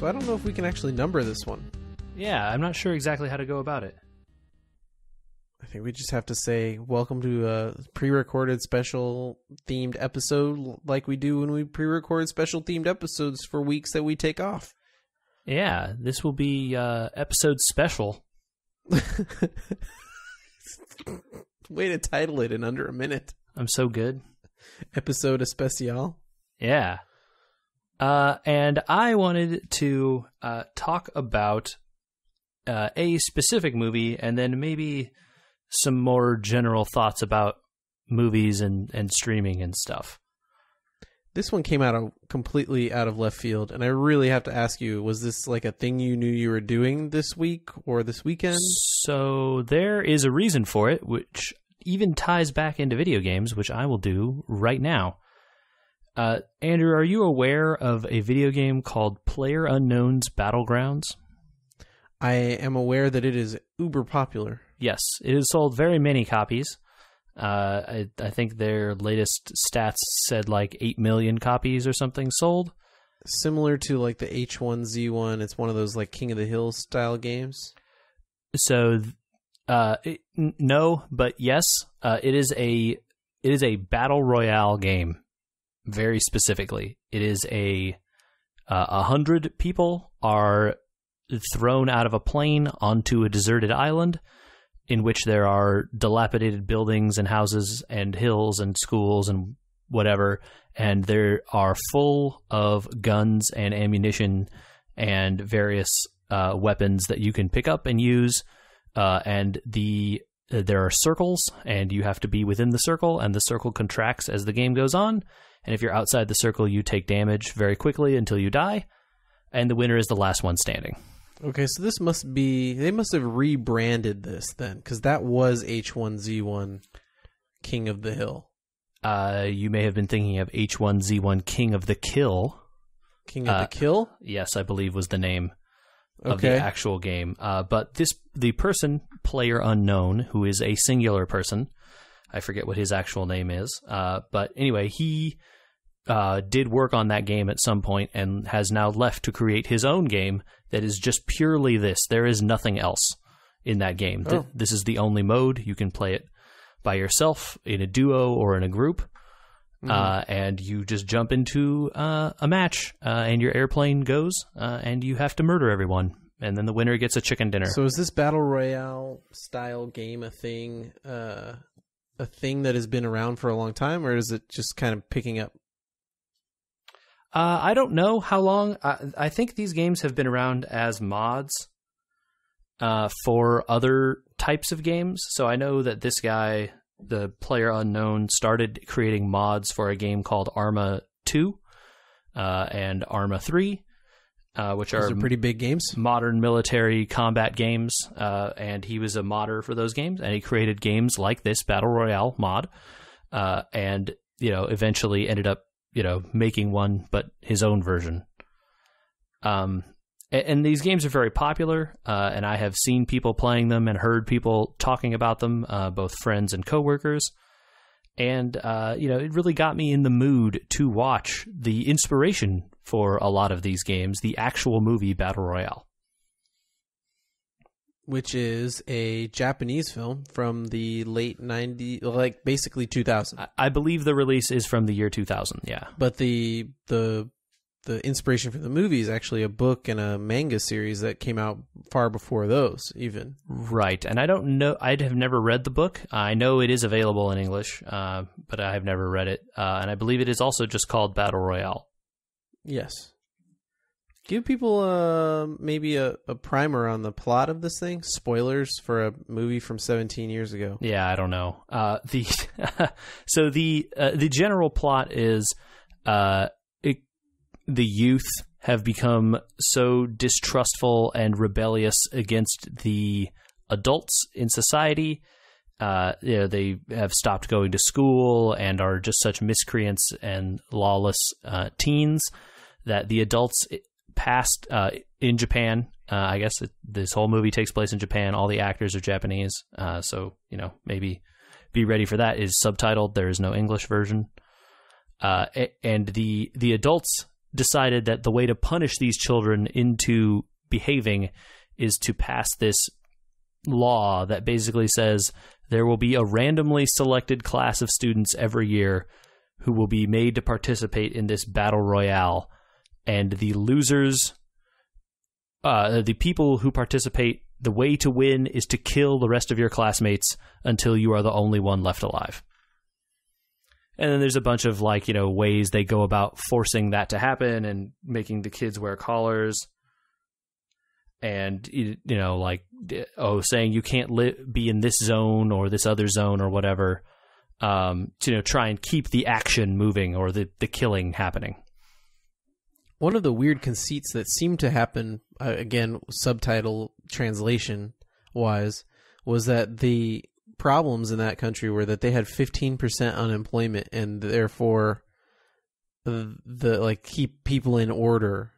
so I don't know if we can actually number this one. Yeah, I'm not sure exactly how to go about it. I think we just have to say welcome to a pre-recorded special themed episode like we do when we pre-record special themed episodes for weeks that we take off. Yeah, this will be episode special. Way to title it in under a minute. I'm so good. Episode especial. Yeah. And I wanted to talk about a specific movie and then maybe some more general thoughts about movies and streaming and stuff. This one came out completely out of left field, and I really have to ask you, was this like a thing you knew you were doing this week or this weekend? So there is a reason for it, which even ties back into video games, which I will do right now. Andrew, are you aware of a video game called Player Unknown's Battlegrounds? I am aware that it is uber popular. Yes, it has sold very many copies. I think their latest stats said like 8 million copies or something sold. Similar to like the H1Z1, it's one of those like King of the Hill style games. So, no, but yes, it is a Battle Royale game. Very specifically, it is 100 people are thrown out of a plane onto a deserted island in which there are dilapidated buildings and houses and hills and schools and whatever, and there are full of guns and ammunition and various weapons that you can pick up and use, and there are circles, and you have to be within the circle, and the circle contracts as the game goes on, and if you're outside the circle, you take damage very quickly until you die, and the winner is the last one standing. Okay, so this must be... They must have rebranded this then, because that was H1Z1 King of the Hill. You may have been thinking of H1Z1 King of the Kill. King of the Kill? Yes, I believe was the name of the actual game. But the person, Player Unknown, who is a singular person, I forget what his actual name is, but anyway, he did work on that game at some point and has now left to create his own game that is just purely this. There is nothing else in that game. Oh. This is the only mode. You can play it by yourself, in a duo, or in a group, and you just jump into a match, and your airplane goes, and you have to murder everyone, and then the winner gets a chicken dinner. So is this Battle Royale style game a thing that has been around for a long time, or is it just kind of picking up? I don't know how long. I think these games have been around as mods for other types of games. So I know that this guy, the Player Unknown, started creating mods for a game called Arma 2 and Arma 3, which are pretty big games. Modern military combat games. And he was a modder for those games, and he created games like this Battle Royale mod, and eventually ended up making one, but his own version. And these games are very popular, and I have seen people playing them and heard people talking about them, both friends and coworkers. And, it really got me in the mood to watch the inspiration for a lot of these games, the actual movie Battle Royale. Which is a Japanese film from the late 90s, like basically 2000. I believe the release is from the year 2000, yeah. But the inspiration for the movie is actually a book and a manga series that came out far before those, even. Right, and I don't know, I have never read the book. I know it is available in English, but I have never read it. And I believe it is also just called Battle Royale. Yes. Give people maybe a primer on the plot of this thing. Spoilers for a movie from 17 years ago. Yeah, I don't know. So the general plot is the youth have become so distrustful and rebellious against the adults in society. They have stopped going to school and are just such miscreants and lawless teens that the adults passed in Japan. I guess this whole movie takes place in Japan. All the actors are Japanese. So, maybe be ready for that. It is subtitled. There is no English version. And the adults decided that the way to punish these children into behaving is to pass this law that basically says there will be a randomly selected class of students every year who will be made to participate in this battle royale, and the losers, the people who participate, the way to win is to kill the rest of your classmates until you are the only one left alive. And then there's a bunch of ways they go about forcing that to happen and making the kids wear collars. And, saying you can't be in this zone or this other zone or whatever, to try and keep the action moving or the killing happening. One of the weird conceits that seemed to happen, again, subtitle translation-wise, was that the problems in that country were that they had 15% unemployment, and therefore the keep people in order,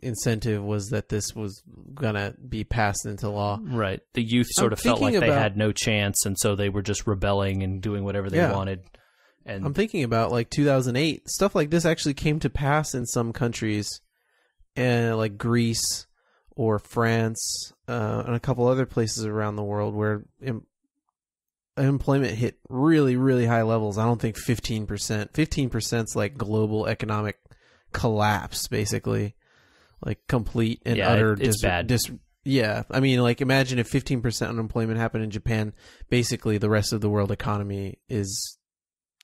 incentive was that this was gonna be passed into law. Right. The youth sort of felt like they had no chance, and so they were just rebelling and doing whatever they wanted. And I'm thinking about 2008 stuff like this actually came to pass in some countries, like Greece or France, and a couple other places around the world where unemployment hit really, really high levels. I don't think 15%. 15% is like global economic collapse, basically. Like complete and utter. It's bad. I mean, imagine if 15% unemployment happened in Japan. Basically, the rest of the world economy is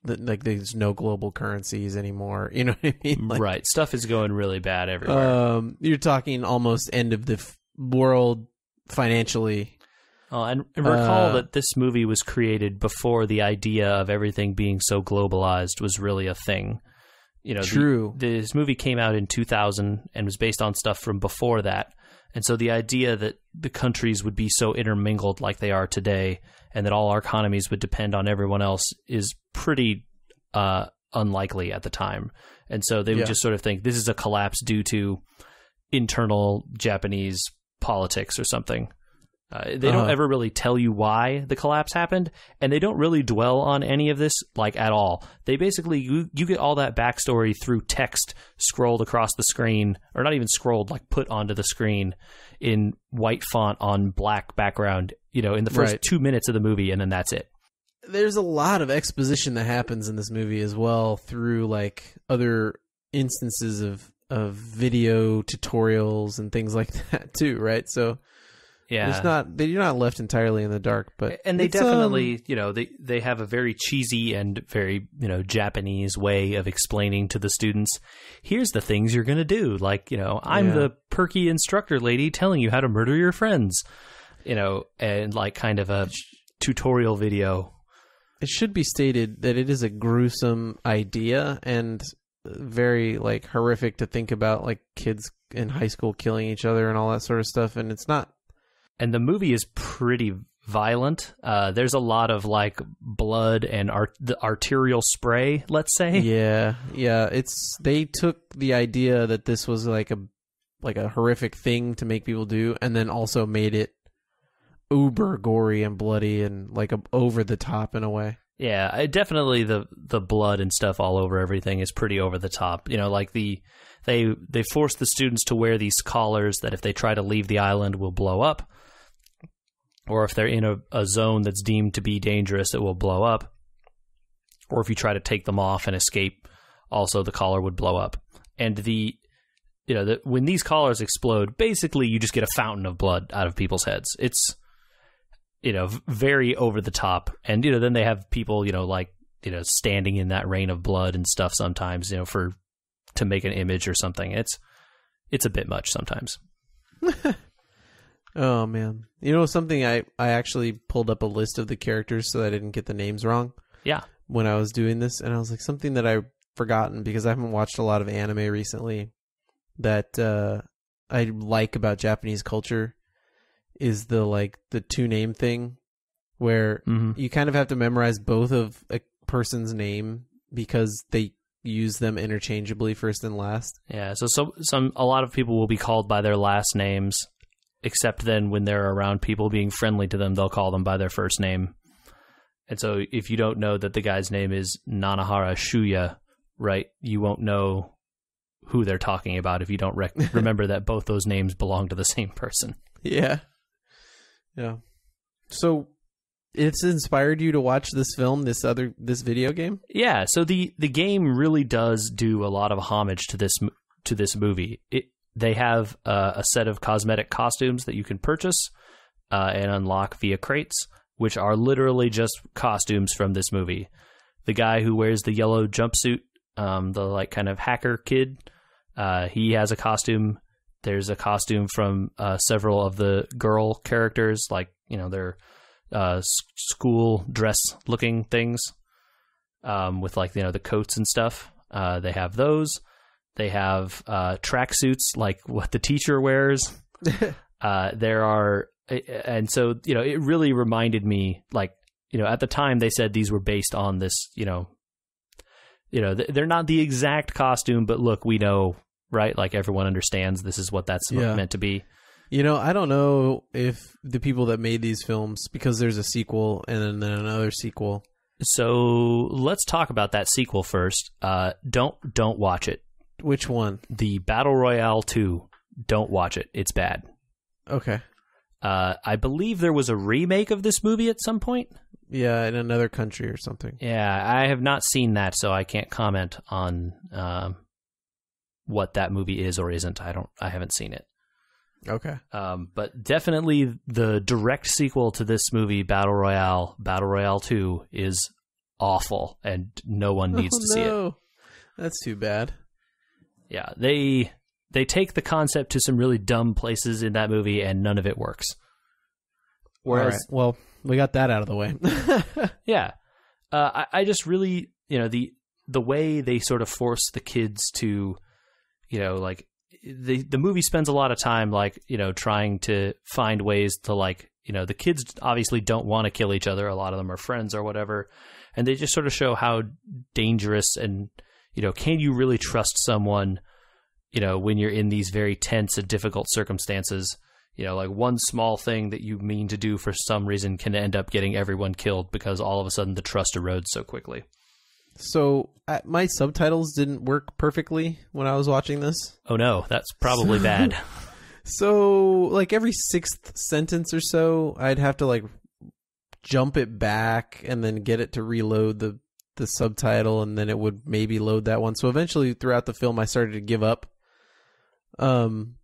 there's no global currencies anymore. You know what I mean? Right. Stuff is going really bad everywhere. You're talking almost end of the world financially. Oh, and recall that this movie was created before the idea of everything being so globalized was really a thing. True. This movie came out in 2000 and was based on stuff from before that. And so the idea that the countries would be so intermingled like they are today and that all our economies would depend on everyone else is pretty unlikely at the time. And so they would just sort of think this is a collapse due to internal Japanese politics or something. They don't ever really tell you why the collapse happened, and they don't really dwell on any of this at all. They basically, you get all that backstory through text scrolled across the screen, or not even scrolled, put onto the screen in white font on black background, in the first 2 minutes of the movie, and then that's it. There's a lot of exposition that happens in this movie as well through other instances of video tutorials and things like that too, right? So yeah, they're not left entirely in the dark, and they definitely, they have a very cheesy and very, Japanese way of explaining to the students, here's the things you're going to do. I'm the perky instructor lady telling you how to murder your friends, and kind of a tutorial video. It should be stated that it is a gruesome idea and very horrific to think about, kids in high school killing each other and all that sort of stuff. And it's not. And the movie is pretty violent. There's a lot of blood and the arterial spray, let's say. Yeah. They took the idea that this was a horrific thing to make people do, and then also made it uber gory and bloody and over the top in a way. Yeah, definitely the blood and stuff all over everything is pretty over the top. They force the students to wear these collars that if they try to leave the island will blow up. Or if they're in a zone that's deemed to be dangerous, it will blow up. Or if you try to take them off and escape, also the collar would blow up. And when these collars explode, basically you just get a fountain of blood out of people's heads. It's, very over the top. And, then they have people, standing in that rain of blood and stuff sometimes, to make an image or something. It's a bit much sometimes. Oh, man. Something I actually pulled up a list of the characters so that I didn't get the names wrong. Yeah. When I was doing this, and I was something that I've forgotten because I haven't watched a lot of anime recently that I like about Japanese culture is the two name thing where you kind of have to memorize both of a person's name because they use them interchangeably first and last. Yeah. So a lot of people will be called by their last names. Except then when they're around people being friendly to them, they'll call them by their first name. And so if you don't know that the guy's name is Nanahara Shuya, right, you won't know who they're talking about if you don't remember that both those names belong to the same person. Yeah. Yeah. So it's inspired you to watch this film, this video game? Yeah, so the game really does do a lot of homage to this movie. They have a set of cosmetic costumes that you can purchase and unlock via crates, which are literally just costumes from this movie. The guy who wears the yellow jumpsuit, the like kind of hacker kid, he has a costume. There's a costume from several of the girl characters, like, you know, they're school dress looking things with, like, you know, the coats and stuff. They have those. They have tracksuits like what the teacher wears. There are, and so, you know, it really reminded me, like, you know, at the time they said these were based on this, you know, they're not the exact costume, but look, we know, right? Like, everyone understands this is what that's meant to be. You know, I don't know if the people that made these films, because there's a sequel and then another sequel. So let's talk about that sequel first. Don't watch it. Which one? The Battle Royale 2. Don't watch it. It's bad. Okay. I believe there was a remake of this movie at some point. Yeah, in another country or something. Yeah, I have not seen that, so I can't comment on what that movie is or isn't. I haven't seen it. Okay. But definitely the direct sequel to this movie, Battle Royale 2, is awful, and no one needs to see it. That's too bad. Yeah, they take the concept to some really dumb places in that movie, and none of it works. Whereas, all right. Well, we got that out of the way. Yeah. I just really, you know, the way they sort of force the kids to, you know, like, the movie spends a lot of time, like, you know, trying to find ways to, like, you know, the kids obviously don't want to kill each other. A lot of them are friends or whatever. And they just sort of show how dangerous and, you know, can you really trust someone, you know, when you're in these very tense and difficult circumstances. You know, like, one small thing that you mean to do for some reason can end up getting everyone killed because all of a sudden the trust erodes so quickly. So my subtitles didn't work perfectly when I was watching this. Oh no, that's probably bad. So, like, every sixth sentence or so, I'd have to, like, jump it back and then get it to reload the subtitle, and then it would maybe load that one. So eventually, throughout the film, I started to give up. And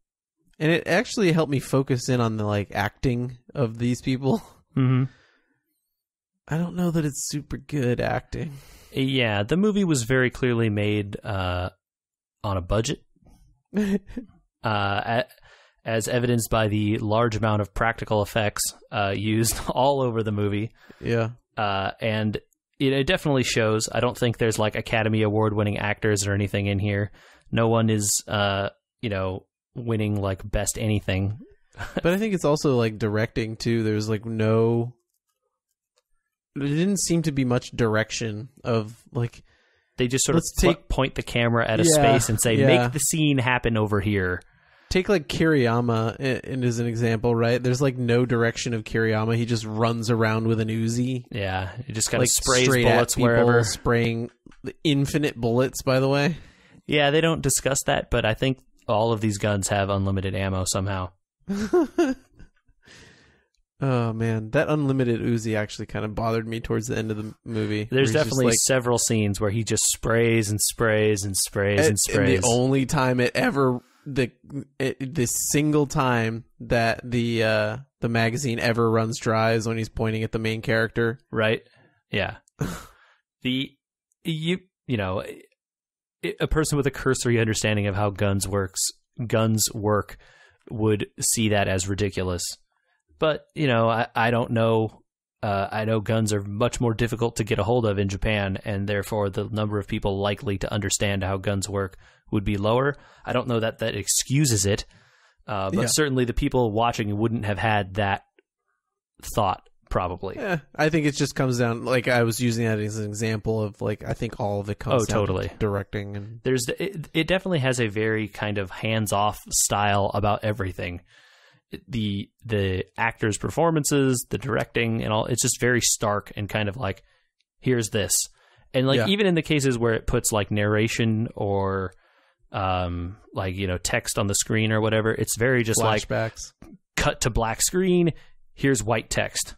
it actually helped me focus in on the, like, acting of these people. Mm-hmm. I don't know that it's super good acting. Yeah, the movie was very clearly made on a budget, as evidenced by the large amount of practical effects used all over the movie. Yeah. And it definitely shows. I don't think there's, like, Academy Award-winning actors or anything in here. No one is, you know, winning, like, best anything. But I think it's also, like, directing, too. There's, like, there didn't seem to be much direction of, like, they just sort of point the camera at a space and say, make the scene happen over here. Take, like, Kiriyama as an example, right? There's, like, no direction of Kiriyama. He just runs around with an Uzi. Yeah, he just kind of sprays straight bullets at people, wherever. Spraying infinite bullets, by the way. Yeah, they don't discuss that, but I think all of these guns have unlimited ammo somehow. Oh, man. That unlimited Uzi actually kind of bothered me towar's the end of the movie. There's definitely several scenes where he just sprays and sprays and sprays and sprays. And the only time it ever... this single time that the magazine ever runs dry is when he's pointing at the main character. Right? Yeah. You know, a person with a cursory understanding of how guns work would see that as ridiculous. But, you know, I don't know. I know guns are much more difficult to get a hold of in Japan, and therefore the number of people likely to understand how guns work would be lower. I don't know that excuses it, but certainly the people watching wouldn't have had that thought, probably. Yeah, I think it just comes down, like, I was using that as an example of, like, I think all of it comes down to directing. And it definitely has a very kind of hands-off style about everything. The actors' performances, the directing, and all, it's just very stark and kind of like, here's this. And, like, even in the cases where it puts, like, narration or like, text on the screen or whatever. It's very just flashbacks. Like cut to black screen. Here's white text,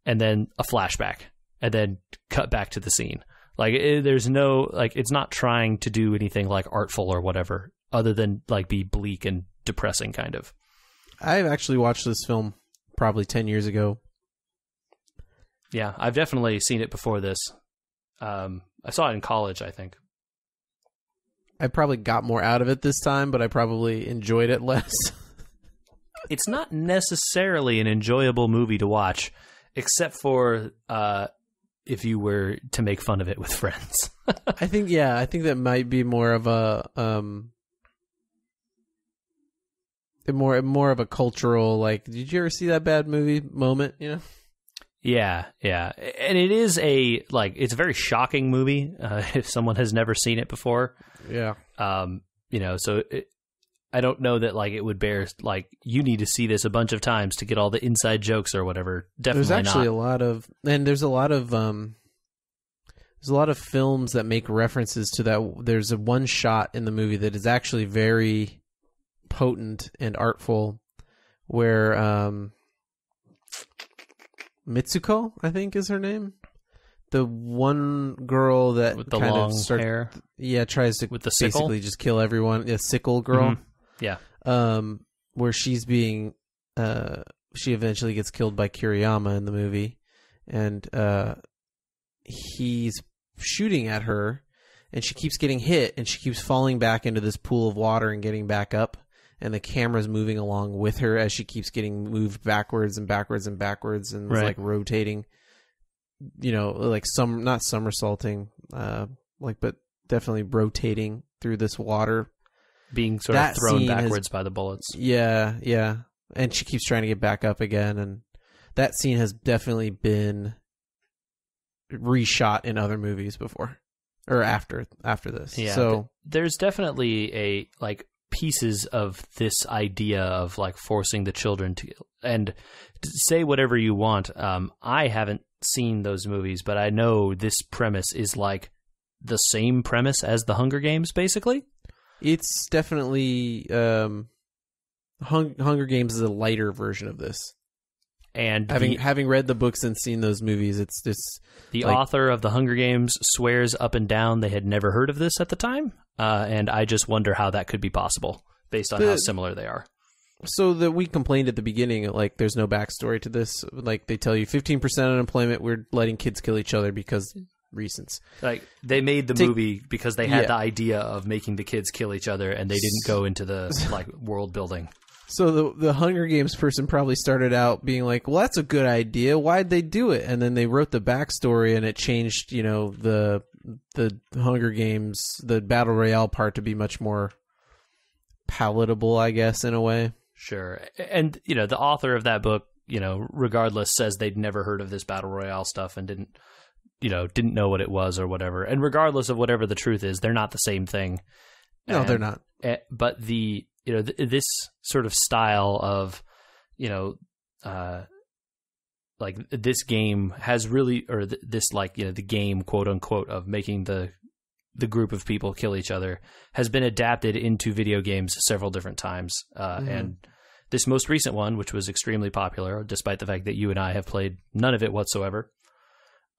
and then a flashback, and then cut back to the scene. Like there's no like it's not trying to do anything like artful or whatever, other than like be bleak and depressing kind of. I've actually watched this film probably 10 years ago. Yeah, I've definitely seen it before this. I saw it in college, I think. I probably got more out of it this time, but I probably enjoyed it less. It's not necessarily an enjoyable movie to watch, except for if you were to make fun of it with friends. I think that might be more of a more of a cultural, like, did you ever see that bad movie moment? Yeah, and it is it's a very shocking movie if someone has never seen it before. Yeah. So I don't know that like it would bear like you need to see this a bunch of times to get all the inside jokes or whatever. Definitely there's actually not. There's a lot of films that make references to that. There's a one shot in the movie that is actually very potent and artful, where Mitsuko, I think is her name, the one girl that with the kind long of hair, tries to with the sickle? basically just kill everyone. Yeah, sickle girl. Mm-hmm. Yeah. Where she's being, she eventually gets killed by Kiriyama in the movie, and he's shooting at her, and she keeps getting hit, and she keeps falling back into this pool of water and getting back up, and the camera's moving along with her as she keeps getting moved backwards and backwards and backwards, and it's like rotating, like not somersaulting, but definitely rotating through this water. Being sort of thrown backwards by the bullets. Yeah. And she keeps trying to get back up again, and that scene has definitely been reshot in other movies before or after this. Yeah. So there's definitely pieces of this idea of like forcing the children to, and say whatever you want. I haven't seen those movies, but I know this premise is like the same premise as the Hunger Games, basically. It's definitely Hunger Games is a lighter version of this. And having read the books and seen those movies, it's this. The author of the Hunger Games swears up and down they had never heard of this at the time, and I just wonder how that could be possible based on how similar they are. So that we complained at the beginning, like there's no backstory to this. Like they tell you 15% unemployment, we're letting kids kill each other because reasons. Like they made the movie because they had the idea of making the kids kill each other, and they didn't go into the world building. So the Hunger Games person probably started out being like, well, that's a good idea. Why'd they do it? And then they wrote the backstory, and it changed, the Hunger Games, the Battle Royale part to be much more palatable, I guess, in a way. Sure. And, the author of that book, regardless, says they'd never heard of this Battle Royale stuff and didn't know what it was or whatever. And regardless of whatever the truth is, they're not the same thing. No, they're not. But this sort of style of, this game has really, or the game, quote unquote, of making the group of people kill each other has been adapted into video games several different times. And this most recent one, which was extremely popular, despite the fact that you and I have played none of it whatsoever.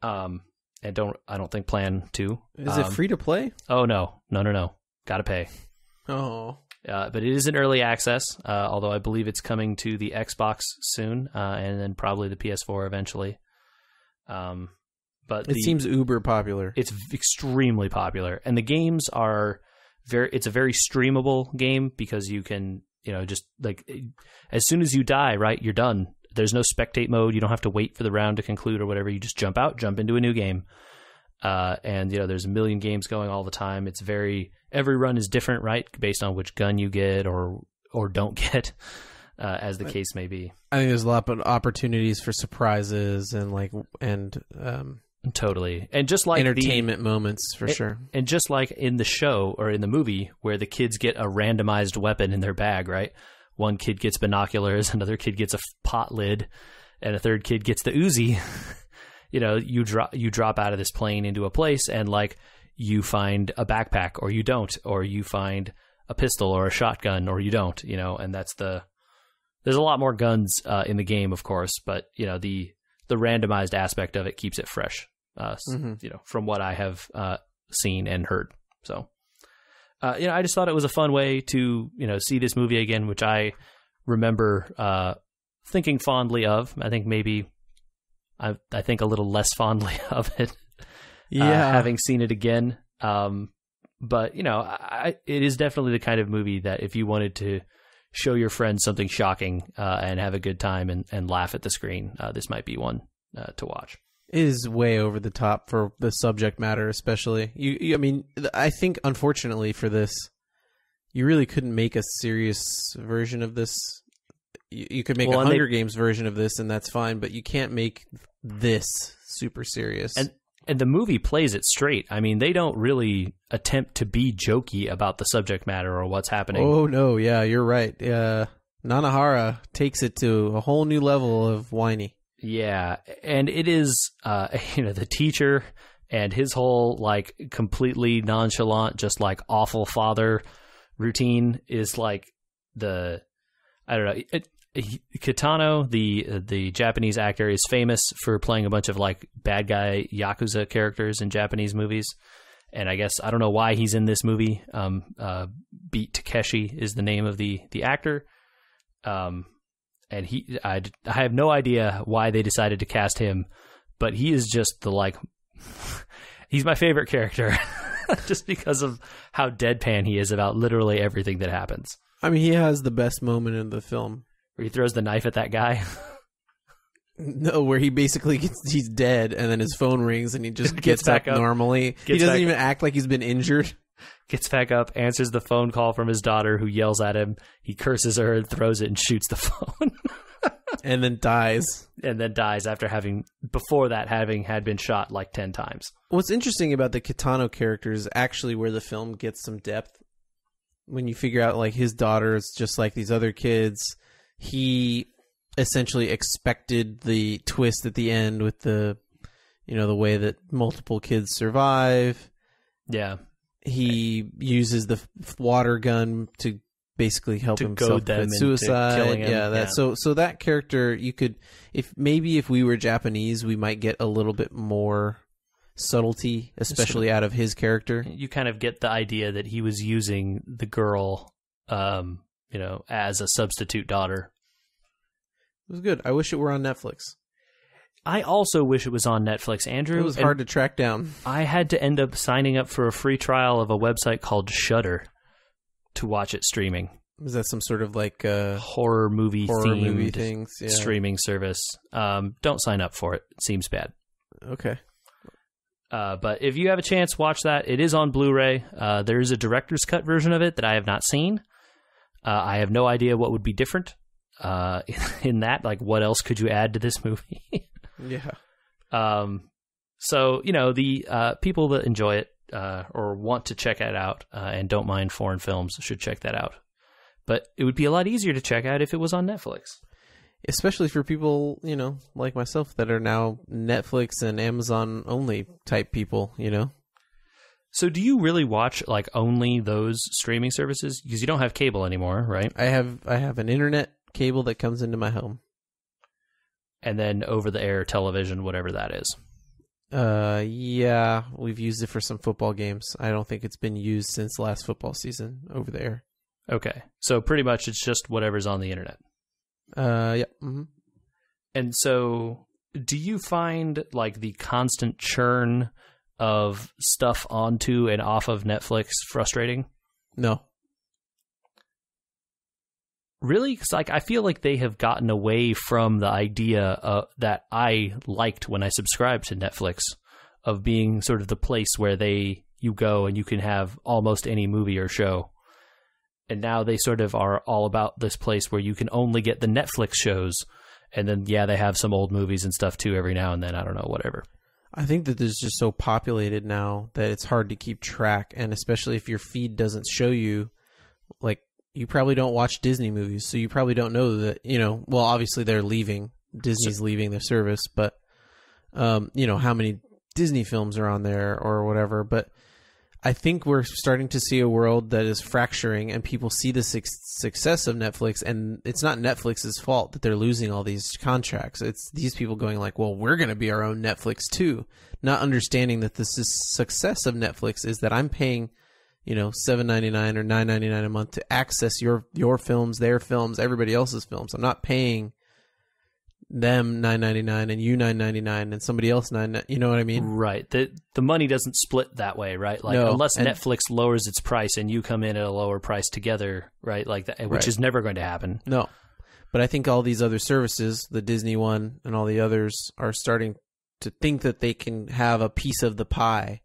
And I don't think plan to. Is it free to play? Oh, no. Gotta pay. Oh. But it is in early access, although I believe it's coming to the Xbox soon, and then probably the PS4 eventually. But it seems uber popular. It's extremely popular, and the games are it's a very streamable game because you can, just like as soon as you die, right, you're done. There's no spectate mode. You don't have to wait for the round to conclude or whatever. You just jump into a new game. And there's a million games going all the time. It's every run is different, right? Based on which gun you get or don't get, as the case may be. I think there's a lot of opportunities for surprises and totally. And just like entertainment moments for sure. And just like in the show or in the movie where the kids get a randomized weapon in their bag, right? One kid gets binoculars, another kid gets a pot lid, and a third kid gets the Uzi. You drop out of this plane into a place and you find a backpack, or you don't, or you find a pistol or a shotgun, or you don't, and there's a lot more guns in the game, of course, but the randomized aspect of it keeps it fresh, from what I have seen and heard. So, I just thought it was a fun way to, see this movie again, which I remember thinking fondly of. I think maybe I think a little less fondly of it, having seen it again. But it is definitely the kind of movie that if you wanted to show your friends something shocking and have a good time and laugh at the screen, this might be one to watch. It is way over the top for the subject matter, especially. I mean, I think unfortunately for this, you really couldn't make a serious version of this. You could make a Hunger Games version of this, and that's fine, but you can't make this super serious. And the movie plays it straight. I mean, they don't really attempt to be jokey about the subject matter or what's happening. Oh, no, yeah, you're right. Nanahara takes it to a whole new level of whiny. Yeah, and it is, the teacher and his whole, completely nonchalant, just, awful father routine is, I don't know, Kitano, the Japanese actor, is famous for playing a bunch of bad guy Yakuza characters in Japanese movies. And I guess, I don't know why he's in this movie. Beat Takeshi is the name of the actor. And I have no idea why they decided to cast him, but he is just he's my favorite character just because of how deadpan he is about literally everything that happens. I mean, he has the best moment in the film. Where he throws the knife at that guy? No, where he basically he's dead, and then his phone rings, and he just gets back up normally. He doesn't even act like he's been injured. Gets back up, answers the phone call from his daughter, who yells at him. He curses her and throws it and shoots the phone. And then dies. And then dies after having had been shot 10 times. What's interesting about the Kitano character is actually where the film gets some depth. When you figure out his daughter is just like these other kids, he essentially expected the twist at the end with the way that multiple kids survive. Yeah. He uses the water gun to basically help himself commit suicide. Yeah, so that character, you could, if we were Japanese, we might get a little bit more subtlety, especially out of his character. You kind of get the idea that he was using the girl, as a substitute daughter. It was good. I wish it were on Netflix. I also wish it was on Netflix, Andrew. It was hard to track down. I had to end up signing up for a free trial of a website called Shudder to watch it streaming. Was that some sort of horror movie things? Yeah. Streaming service? Don't sign up for it. It seems bad. Okay. But if you have a chance, watch that. It is on Blu-ray. There is a director's cut version of it that I have not seen. I have no idea what would be different in that. What else could you add to this movie? Yeah. So, the people that enjoy it or want to check it out and don't mind foreign films should check that out. But it would be a lot easier to check out if it was on Netflix. Especially for people, like myself that are now Netflix and Amazon only type people, So do you really watch only those streaming services? Because you don't have cable anymore, right? I have an internet cable that comes into my home. And then over-the-air television, whatever that is. Yeah, we've used it for some football games. I don't think it's been used since last football season over the air. Okay, so pretty much it's just whatever's on the internet. Yeah. Mm-hmm. And so, do you find the constant churn of stuff onto and off of Netflix frustrating? No. Really? Because I feel like they have gotten away from the idea that I liked when I subscribed to Netflix of being sort of the place where you go and you can have almost any movie or show. And now they sort of are all about this place where you can only get the Netflix shows. And then, they have some old movies and stuff too every now and then. I don't know, whatever. I think that this is just so populated now that it's hard to keep track. And especially if your feed doesn't show you, you probably don't watch Disney movies. So you probably don't know that, well, obviously they're leaving. Disney's leaving their service. But, how many Disney films are on there or whatever. But I think we're starting to see a world that is fracturing, and people see the success of Netflix, and it's not Netflix's fault that they're losing all these contracts. It's these people going like, well, we're going to be our own Netflix too, not understanding that the success of Netflix is that I'm paying, $7.99 or $9.99 a month to access your films, their films, everybody else's films. I'm not paying them $9.99 and you $9.99 and somebody else $9. You know what I mean? Right. The money doesn't split that way, right? Like, no. Unless Netflix lowers its price and you come in at a lower price together, right? Like that, which is never going to happen. No, but I think all these other services, the Disney one and all the others, are starting to think that they can have a piece of the pie,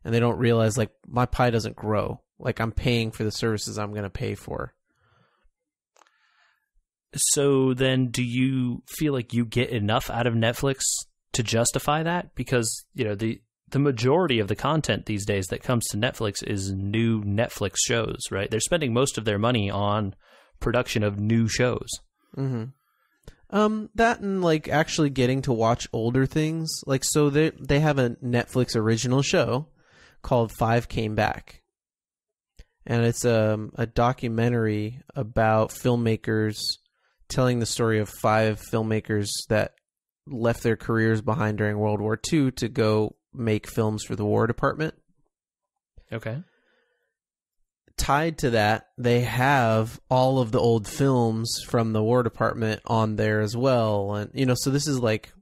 and they don't realize like my pie doesn't grow. Like I'm paying for the services I'm going to pay for. So then do you feel like you get enough out of Netflix to justify that? Because, the majority of the content these days that comes to Netflix is new Netflix shows, right? They're spending most of their money on production of new shows. Mm-hmm. That and like actually getting to watch older things. Like, so they have a Netflix original show called 5 Came Back. And it's a documentary about filmmakers telling the story of 5 filmmakers that left their careers behind during World War II to go make films for the War Department. Okay. Tied to that, they have all of the old films from the War Department on there as well. And, so this is like,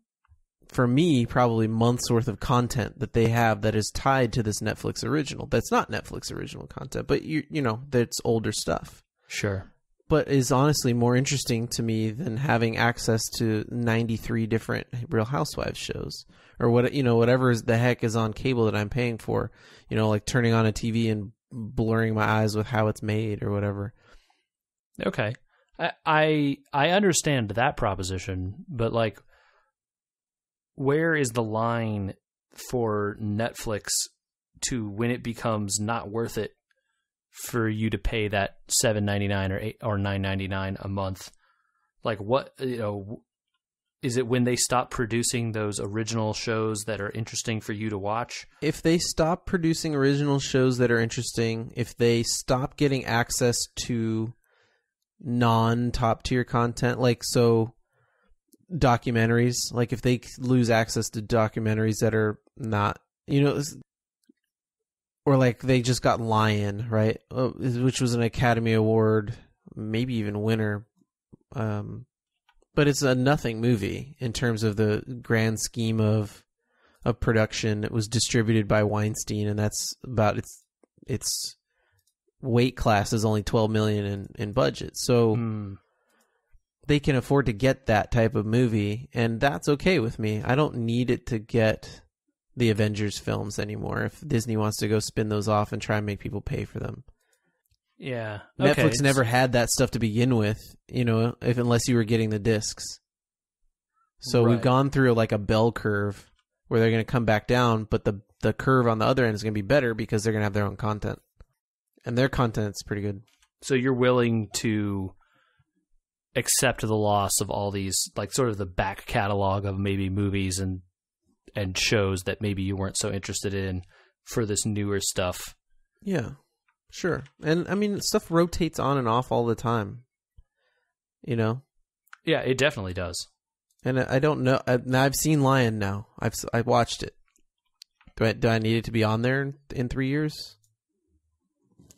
for me, probably months worth of content that they have that is tied to this Netflix original. That's not Netflix original content, but that's older stuff. Sure. But is honestly more interesting to me than having access to 93 different Real Housewives shows or whatever the heck is on cable that I'm paying for, like turning on a TV and blurring my eyes with how it's made or whatever. Okay. I understand that proposition, but like, where is the line for Netflix to when it becomes not worth it for you to pay that $7.99 or $9.99 a month? Like, what, is it when they stop producing those original shows that are interesting for you to watch? If they stop producing original shows that are interesting, if they stop getting access to non-top tier content, like documentaries, like if they lose access to documentaries that are not, or like they just got Lion, right? Which was an Academy Award, maybe even winner. But it's a nothing movie in terms of the grand scheme of production. It was distributed by Weinstein, and that's about its weight class is only $12 million in budget. So they can afford to get that type of movie, and that's okay with me. I don't need it to get the Avengers films anymore if Disney wants to go spin those off and try and make people pay for them. Yeah. Netflix never had that stuff to begin with, unless you were getting the discs. So we've gone through like a bell curve where they're going to come back down, but the curve on the other end is going to be better because they're going to have their own content. And their content's pretty good. So you're willing to accept the loss of all these, like sort of the back catalog of maybe movies and shows that maybe you weren't so interested in for this newer stuff. Yeah, sure. And I mean, stuff rotates on and off all the time, Yeah, it definitely does. And I don't know. I've seen Lion now. I've watched it. Do I need it to be on there in 3 years?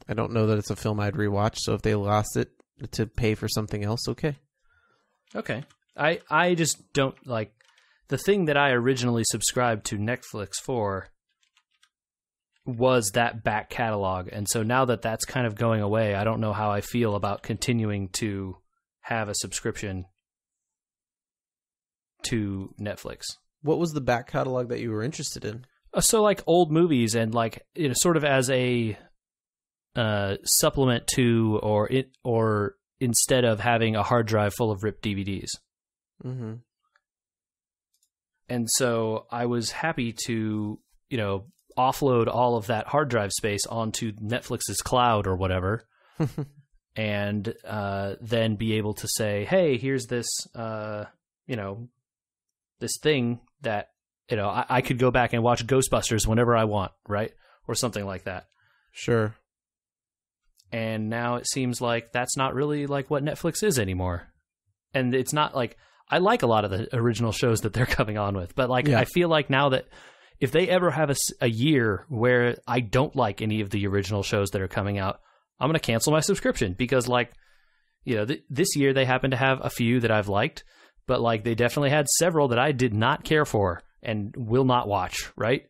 I don't know that it's a film I'd rewatch. So if they lost it to pay for something else, okay. Okay. I just don't like the thing that I originally subscribed to Netflix for was that back catalog. And so now that that's kind of going away, I don't know how I feel about continuing to have a subscription to Netflix. What was the back catalog that you were interested in? So like old movies and like, sort of as a supplement to, or instead of having a hard drive full of ripped DVDs. Mm-hmm. And so I was happy to, offload all of that hard drive space onto Netflix's cloud or whatever, and then be able to say, hey, here's this, this thing that, I could go back and watch Ghostbusters whenever I want, right? Or something like that. Sure. And now it seems like that's not really like what Netflix is anymore. And it's not like, I like a lot of the original shows that they're coming on with, but like, I feel like now that if they ever have a year where I don't like any of the original shows that are coming out, I'm going to cancel my subscription because, like, you know, this year they happen to have a few that I've liked, but like they definitely had several that I did not care for and will not watch, right?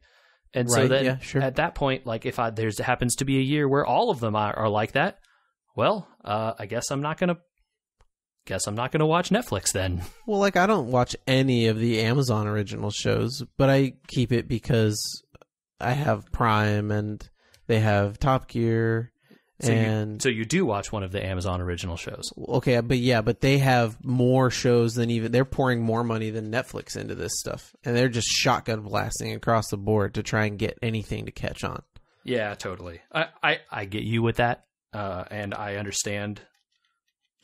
And so then at that point, like if there happens to be a year where all of them are like that, well, I guess I'm not going to watch Netflix then. Well, like I don't watch any of the Amazon original shows, but I keep it because I have Prime and they have Top Gear. So you do watch one of the Amazon original shows. Okay, but they have more shows than they're pouring more money than Netflix into this stuff. And they're just shotgun blasting across the board to try and get anything to catch on. Yeah, totally. I get you with that. And I understand.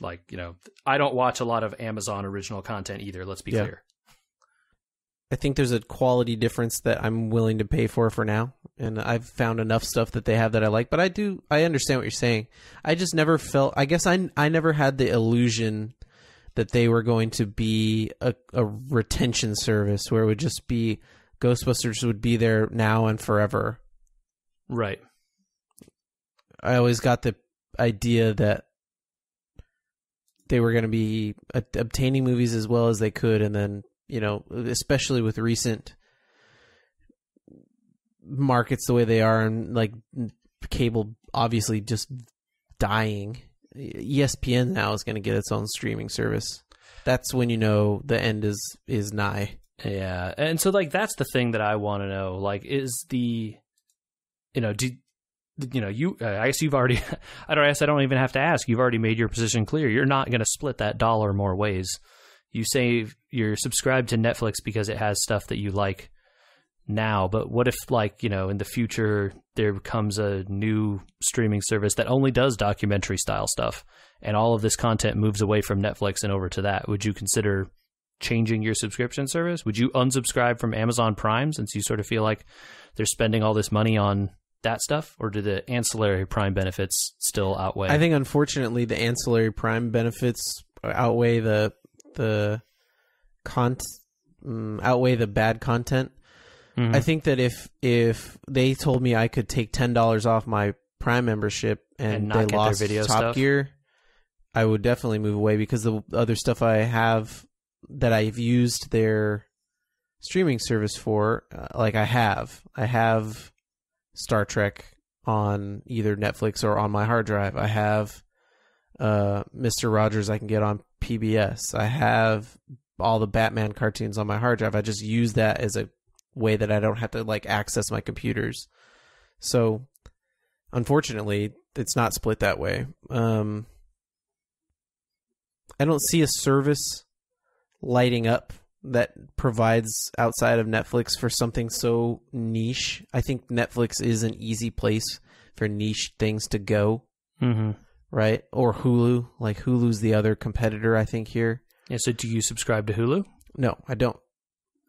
Like, you know, I don't watch a lot of Amazon original content either, let's be clear. I think there's a quality difference that I'm willing to pay for now. And I've found enough stuff that they have that I like. But I understand what you're saying. I just never felt, I guess I never had the illusion that they were going to be a retention service where it would just be Ghostbusters would be there now and forever. Right. I always got the idea that they were going to be obtaining movies as well as they could, and then, you know, especially with recent markets the way they are, and like cable obviously just dying, ESPN now is going to get its own streaming service. That's when you know the end is nigh. Yeah, and so like that's the thing that I want to know. Like, is the, you know, I guess you've already, I don't even have to ask. You've already made your position clear. You're not going to split that dollar more ways. You say you're subscribed to Netflix because it has stuff that you like now, but what if, like, you know, in the future there comes a new streaming service that only does documentary style stuff and all of this content moves away from Netflix and over to that? Would you consider changing your subscription service? Would you unsubscribe from Amazon Prime since you sort of feel like they're spending all this money on that stuff, or do the ancillary Prime benefits still outweigh? I think unfortunately the ancillary Prime benefits outweigh the bad content. Mm-hmm. I think that if they told me I could take $10 off my Prime membership and they lost Top Gear, I would definitely move away, because the other stuff I have that I've used their streaming service for, like I have Star Trek on either Netflix or on my hard drive. I have Mr. Rogers I can get on PBS. I have all the Batman cartoons on my hard drive. I just use that as a way that I don't have to like access my computers. So unfortunately, it's not split that way. I don't see a service lighting up that provides outside of Netflix for something so niche. I think Netflix is an easy place for niche things to go. Mm-hmm. Right? Or Hulu. Like Hulu's the other competitor, I think, here. Yeah, so do you subscribe to Hulu? No, I don't.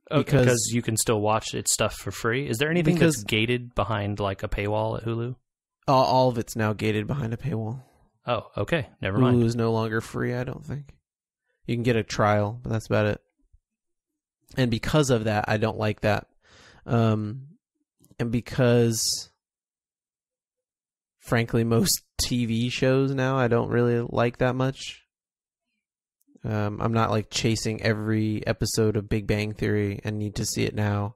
Because you can still watch its stuff for free? Is there anything that's gated behind like a paywall at Hulu? All of it's now gated behind a paywall. Oh, okay. Never mind. Hulu is no longer free, I don't think. You can get a trial, but that's about it. And because of that, I don't like that. And because, frankly, most TV shows now I don't really like that much. I'm not like chasing every episode of Big Bang Theory and need to see it now.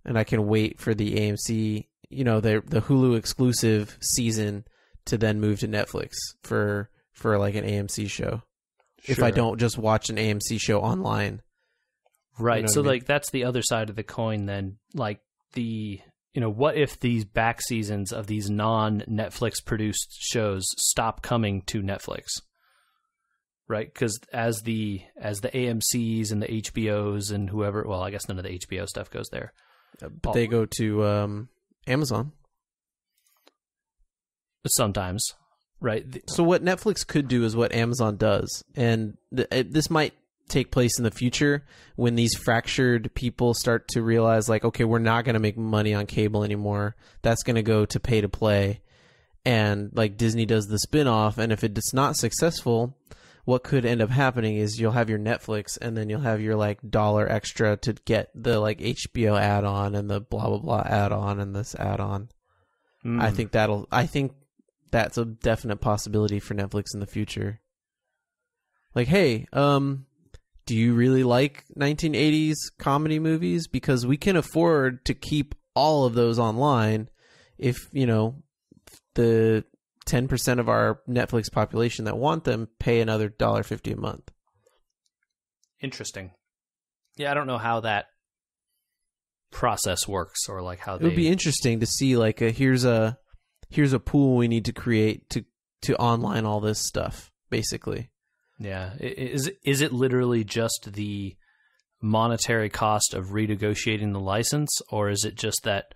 And I can wait for the AMC, you know, the Hulu exclusive season to then move to Netflix for like an AMC show. Sure. If I don't just watch an AMC show online. Right. You know so, what I mean? like, that's the other side of the coin then. Like, what if these back seasons of these non-Netflix produced shows stop coming to Netflix? Right? Because as the AMCs and the HBOs and whoever, well, I guess none of the HBO stuff goes there. But they go to Amazon. Sometimes. Right. So what Netflix could do is what Amazon does. And this might take place in the future when these fractured people start to realize, like, okay, we're not going to make money on cable anymore. That's going to go to pay to play. and like Disney does the spin-off, and if it's not successful, what could end up happening is you'll have your Netflix, and then you'll have your like $1 extra to get the like HBO add-on and the blah blah blah add-on and this add-on. I think that's a definite possibility for Netflix in the future. Like, hey, do you really like 1980s comedy movies? Because we can afford to keep all of those online if, the 10% of our Netflix population that want them pay another $1.50 a month. Interesting. Yeah, I don't know how that process works, or like how it would be interesting to see like here's a pool we need to create to online all this stuff, basically. Yeah. Is it literally just the monetary cost of renegotiating the license, or is it just that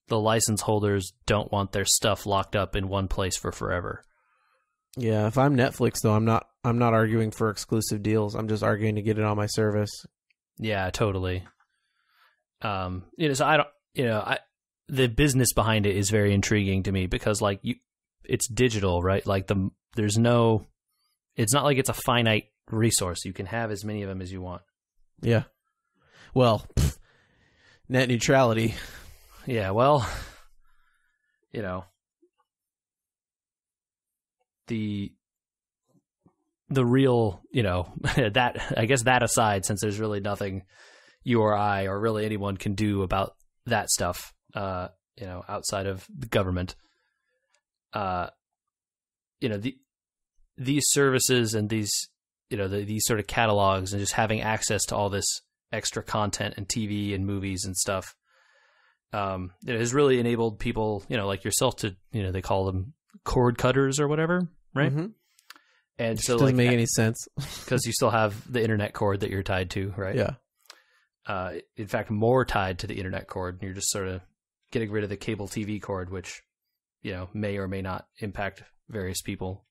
the license holders don't want their stuff locked up in one place for forever? Yeah, if I'm Netflix though, I'm not arguing for exclusive deals. I'm just arguing to get it on my service. Yeah, totally. So the business behind it is very intriguing to me, because like it's digital, right? Like it's not like it's a finite resource. You can have as many of them as you want. Yeah. Well, net neutrality. Yeah, well, the real, that, I guess that aside, since there's really nothing you or I or really anyone can do about that stuff, outside of the government, these services and these, these sort of catalogs and just having access to all this extra content and TV and movies and stuff, it has really enabled people, like yourself to, they call them cord cutters or whatever, right? Mm-hmm. And which so doesn't make any sense because you still have the internet cord that you're tied to, right? Yeah. In fact, more tied to the internet cord. You're just sort of getting rid of the cable TV cord, which, may or may not impact various people.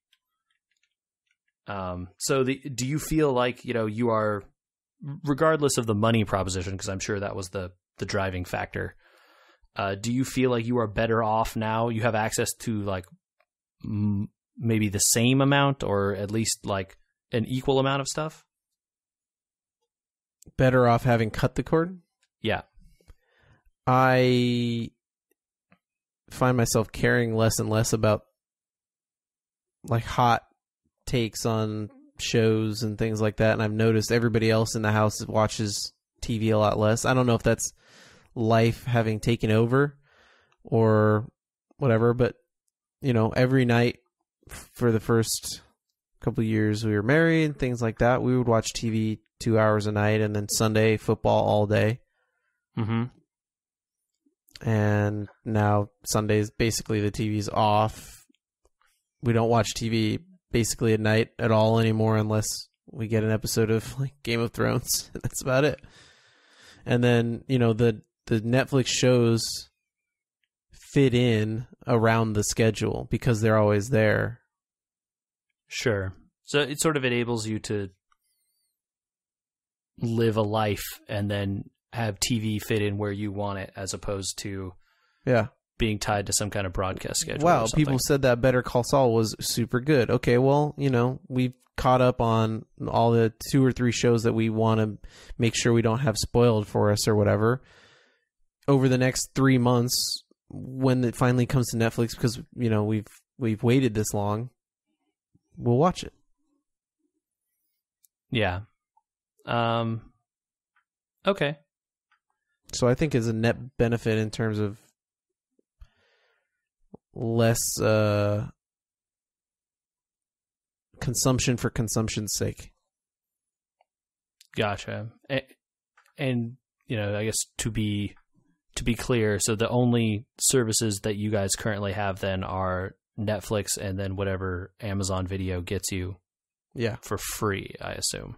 So do you feel like, you are, regardless of the money proposition, because I'm sure that was the driving factor, do you feel like you are better off now? You have access to like maybe the same amount, or at least like an equal amount of stuff? Better off having cut the cord? Yeah. I find myself caring less and less about like hot takes on shows and things like that, and I've noticed everybody else in the house watches TV a lot less. I don't know if that's life having taken over or whatever, but every night for the first couple of years we were married and things like that, we would watch TV 2 hours a night, and then Sunday football all day. Mm-hmm. And now Sundays, basically the TV's off. We don't watch TV basically at night at all anymore unless we get an episode of like Game of Thrones. That's about it. And then, the Netflix shows fit in around the schedule because they're always there. Sure. So it sort of enables you to live a life and then have TV fit in where you want it, as opposed to being tied to some kind of broadcast schedule. Wow, people said that Better Call Saul was super good. Okay, well, we've caught up on all the 2 or 3 shows that we want to make sure we don't have spoiled for us or whatever. Over the next 3 months, when it finally comes to Netflix, because we've waited this long, we'll watch it. Yeah. Okay. So I think it's a net benefit in terms of less consumption for consumption's sake. Gotcha. And I guess to be clear, so the only services that you guys currently have then are Netflix and then whatever Amazon Video gets you for free, I assume.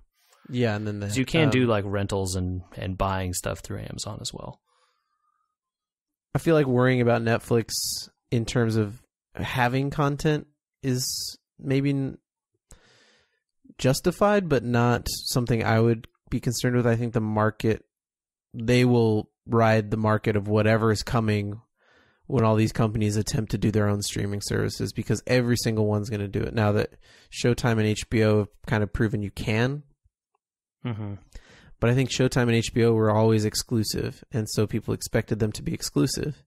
Yeah, and then so you can do like rentals and buying stuff through Amazon as well. I feel like worrying about Netflix in terms of having content is maybe justified, but not something I would be concerned with. I think they will ride the market of whatever is coming when all these companies attempt to do their own streaming services, because every single one's going to do it now that Showtime and HBO have kind of proven you can. Mm-hmm. But I think Showtime and HBO were always exclusive, and so people expected them to be exclusive.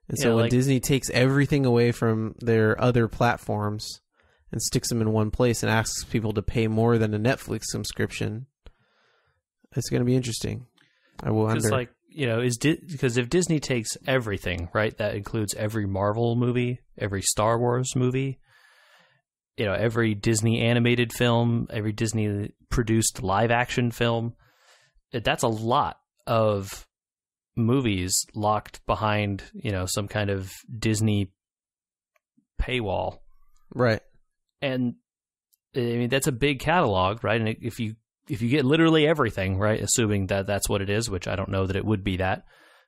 And so when Disney takes everything away from their other platforms and sticks them in one place and asks people to pay more than a Netflix subscription, it's going to be interesting. I will wonder. Because, because if Disney takes everything, right, that includes every Marvel movie, every Star Wars movie, every Disney animated film, every Disney produced live action film, that's a lot of movies locked behind, some kind of Disney paywall. Right. And I mean, that's a big catalog, right? And if you get literally everything, right, assuming that that's what it is, which I don't know that it would be that,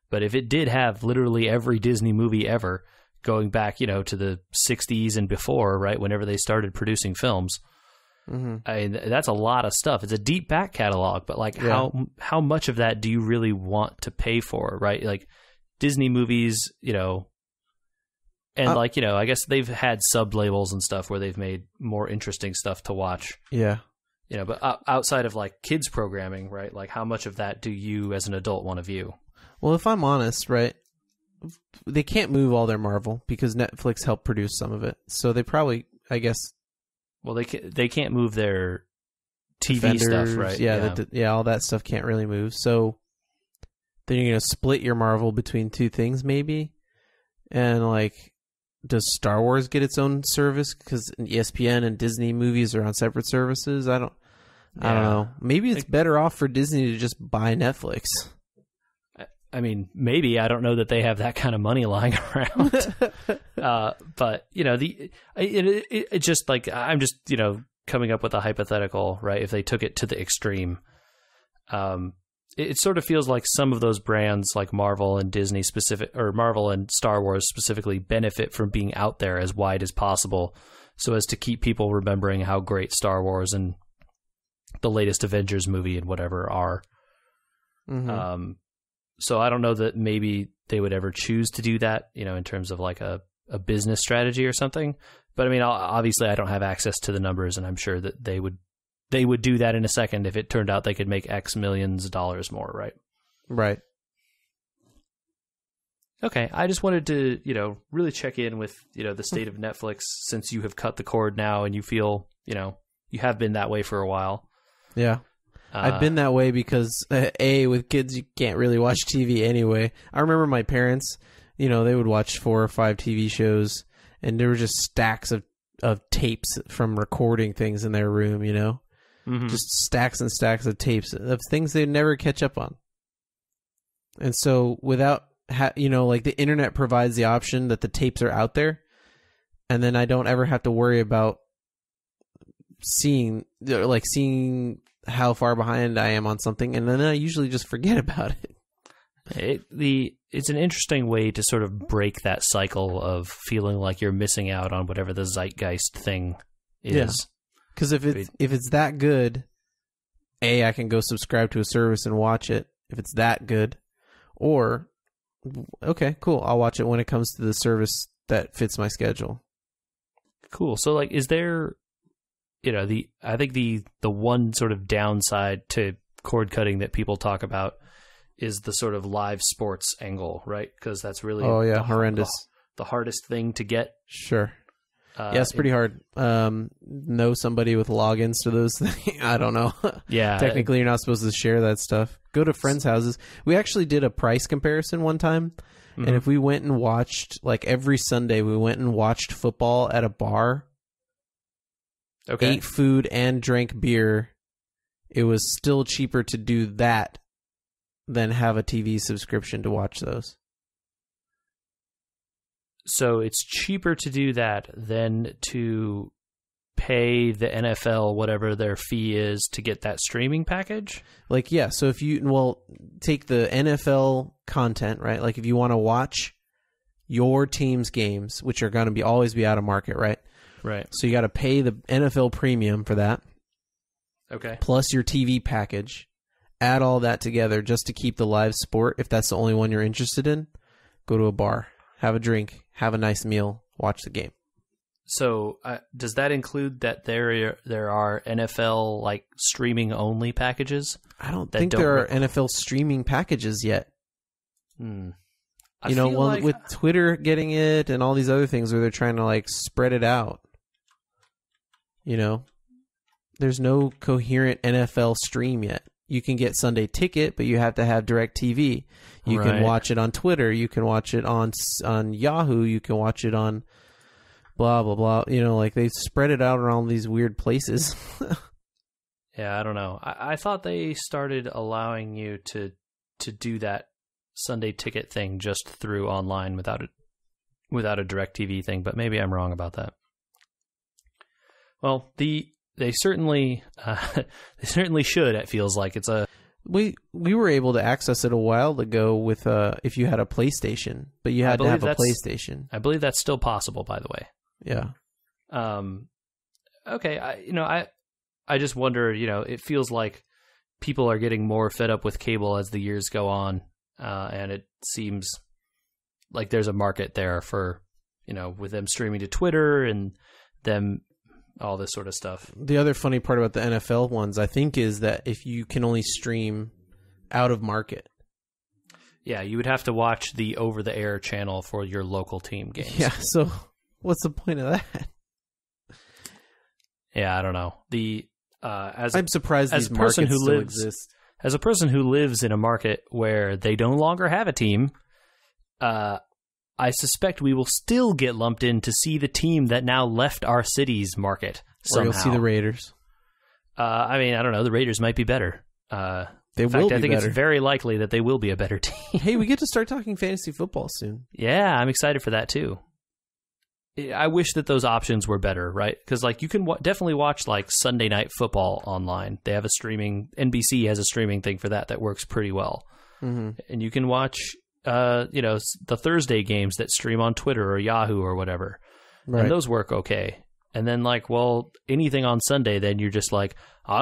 but if it did have literally every Disney movie ever, going back, to the 60s and before, right, whenever they started producing films, mm-hmm. I mean, that's a lot of stuff. It's a deep back catalog, but how much of that do you really want to pay for, right? Like Disney movies, and I guess they've had sub labels and stuff where they've made more interesting stuff to watch. Yeah. But outside of like kids programming, right? Like how much of that do you as an adult want to view? Well, if I'm honest, right, they can't move all their Marvel because Netflix helped produce some of it. So they probably, I guess. Well, they can't move their TV Defenders, stuff, right? Yeah, all that stuff can't really move. So then you're going to split your Marvel between two things, maybe. And does Star Wars get its own service? Because ESPN and Disney movies are on separate services. I don't know. Maybe it's better off for Disney to just buy Netflix. I mean, maybe. I don't know that they have that kind of money lying around. But it's just like, I'm just coming up with a hypothetical, right? If they took it to the extreme, it sort of feels like some of those brands, like Marvel and Disney or Marvel and Star Wars specifically, benefit from being out there as wide as possible, so as to keep people remembering how great Star Wars and the latest Avengers movie and whatever are. Mm-hmm. So I don't know that maybe they would ever choose to do that, in terms of like a business strategy or something. But I mean, obviously I don't have access to the numbers, and I'm sure that they would do that in a second if it turned out they could make X millions of dollars more, right? Right. Okay, I just wanted to, really check in with, the state of Netflix, since you have cut the cord now and you feel, you have been that way for a while. Yeah. I've been that way because, with kids, you can't really watch TV anyway. I remember my parents, they would watch 4 or 5 TV shows, and there were just stacks of tapes from recording things in their room, Mm-hmm. Just stacks and stacks of tapes of things they'd never catch up on. And so without, the internet provides the option that the tapes are out there, and then I don't ever have to worry about seeing how far behind I am on something, and then I usually just forget about it. It's an interesting way to sort of break that cycle of feeling like you're missing out on whatever the zeitgeist thing is. Yeah. Because if it's that good, I can go subscribe to a service and watch it if it's that good, or okay, cool, I'll watch it when it comes to the service that fits my schedule. Cool. So is there, I think the one sort of downside to cord cutting that people talk about is the sort of live sports angle, right? Because that's really horrendous. The hardest thing to get. Sure. Yeah, it's pretty hard. Know somebody with logins to those things. I don't know. Yeah. Technically, you're not supposed to share that stuff. Go to friends' houses. We actually did a price comparison one time. Mm-hmm. And if we went and watched, every Sunday, we went and watched football at a bar, ate food and drank beer, it was still cheaper to do that than have a TV subscription to watch those. So it's cheaper to do that than to pay the NFL whatever their fee is to get that streaming package? So if you, take the NFL content, right? If you want to watch your team's games, which are going to always be out of market, right? Right. So you got to pay the NFL premium for that. Okay. Plus your TV package. Add all that together just to keep the live sport. If that's the only one you're interested in, go to a bar. have a drink, have a nice meal, watch the game. So does that include that there are NFL like streaming only packages? I don't think there are NFL streaming packages yet. With Twitter getting it and all these other things where they're trying to like spread it out. There's no coherent NFL stream yet. You can get Sunday Ticket, but you have to have DirecTV. You can watch it on Twitter. You can watch it on Yahoo. You can watch it on blah, blah, blah. They spread it out around these weird places. Yeah, I don't know. I thought they started allowing you to do that Sunday Ticket thing just through online without a DirecTV thing, but maybe I'm wrong about that. Well, they certainly should. It feels like it's a we were able to access it a while ago with if you had a PlayStation, but you had to have a PlayStation. I believe that's still possible, by the way. Yeah. Okay. I just wonder. It feels like people are getting more fed up with cable as the years go on, and it seems like there's a market there for with them streaming to Twitter and them. All this sort of stuff. The other funny part about the NFL ones, I think, is that if you can only stream out of market. Yeah, you would have to watch the over-the-air channel for your local team games. Yeah, so what's the point of that? Yeah, I don't know. I'm surprised these markets still exist. As a person who lives in a market where they no longer have a team, I suspect we will still get lumped in to see the team that now left our city's market somehow. Or you'll see the Raiders. I don't know. The Raiders might be better. I think it's very likely that they will be a better team. Hey, we get to start talking fantasy football soon. Yeah, I'm excited for that too. I wish that those options were better, right? Because you can definitely watch Sunday Night Football online. They have NBC has a streaming thing for that works pretty well. Mm-hmm. And you can watch the Thursday games that stream on Twitter or Yahoo or whatever. Right. And those work okay. And then anything on Sunday, then you're just I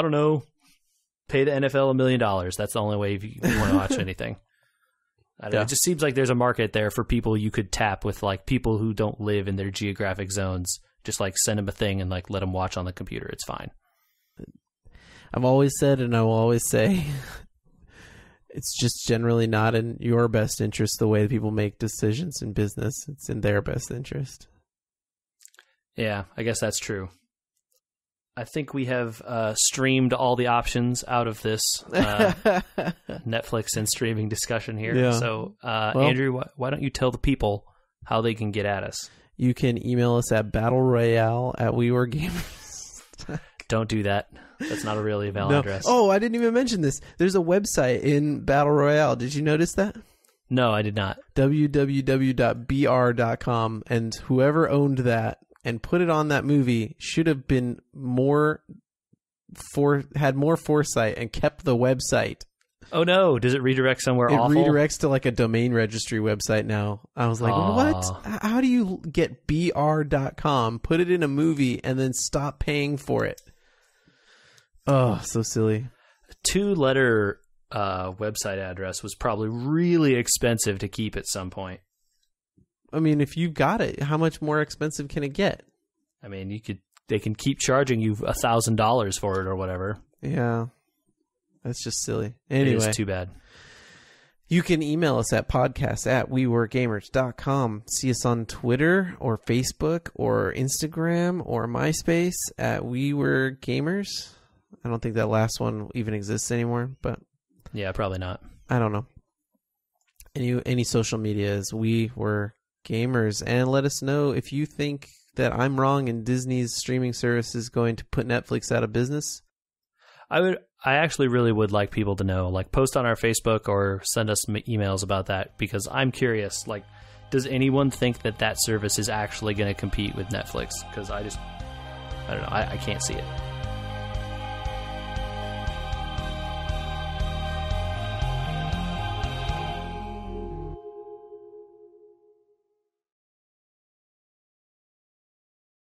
don't know, pay the NFL $1 million. That's the only way you want to watch anything. It just seems like there's a market there for people you could tap with people who don't live in their geographic zones. Just send them a thing and let them watch on the computer. It's fine. I've always said, and I will always say, it's just generally not in your best interest the way people make decisions in business. It's in their best interest. Yeah, I guess that's true. I think we have streamed all the options out of this Netflix and streaming discussion here. Yeah. So, Andrew, why don't you tell the people how they can get at us? You can email us at battleroyale@weweregamers. Don't do that. That's not a really valid address. Oh, I didn't even mention this. There's a website in Battle Royale. Did you notice that? No, I did not. www.br.com. And whoever owned that and put it on that movie should have been had more foresight and kept the website. Oh no! Does it redirect somewhere awful? It redirects to a domain registry website now. I was like, what? How do you get br.com, put it in a movie, and then stop paying for it? Oh, so silly. A 2-letter website address was probably really expensive to keep at some point. I mean, if you've got it, how much more expensive can it get? I mean, they can keep charging you $1,000 for it or whatever. Yeah. That's just silly. Anyway. It is too bad. You can email us at podcast@weweregamers.com. See us on Twitter or Facebook or Instagram or MySpace at weweregamers. I don't think that last one even exists anymore, but yeah, probably not. I don't know. Any social media is We Were Gamers, and let us know if you think that I'm wrong and Disney's streaming service is going to put Netflix out of business. I actually really would like people to know, post on our Facebook or send us emails about that, because I'm curious, does anyone think that service is actually going to compete with Netflix? Because I don't know, I can't see it.